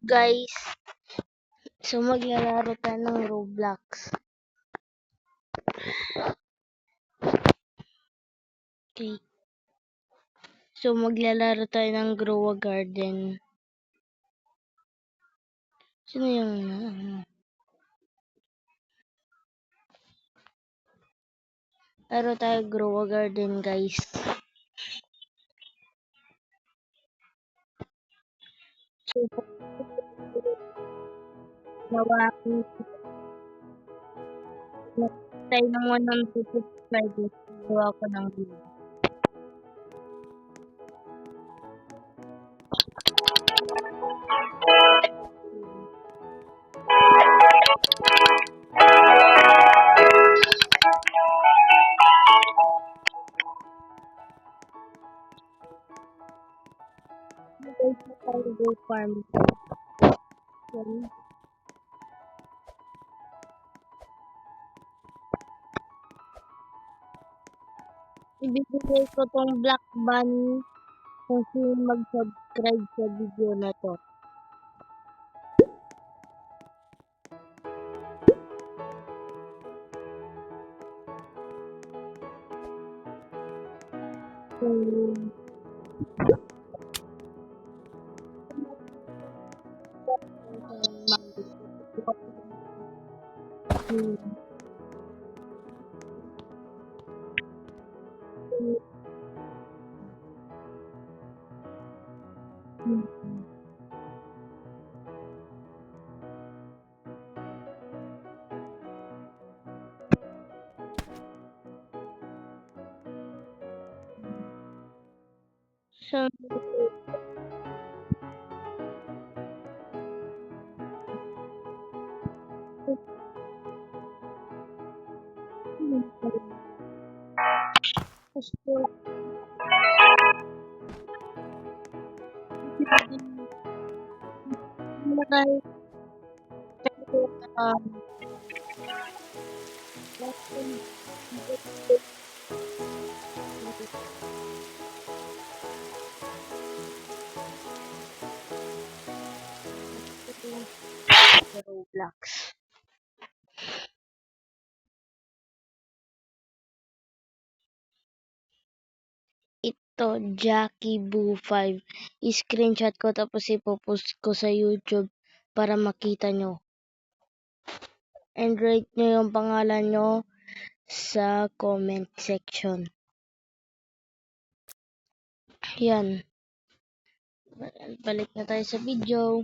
guys. So maglalaro tayo ng Roblox. Okay. So maglalaro tayo ng Grow a Garden. Sino yung laro tayo Grow a Garden, guys. So gawin tayo ng 100 subscribers. Gawa ko ng video. Guys, tayo go farm. Ibibigay ko tong Black Bunny kung sino mag-subscribe sa video na to. So, Roblox. Ito, Jackie Boo 5. I-screenshot ko tapos ipopost ko sa YouTube para makita nyo. And write nyo yung pangalan nyo sa comment section. Yan. Balik na tayo sa video.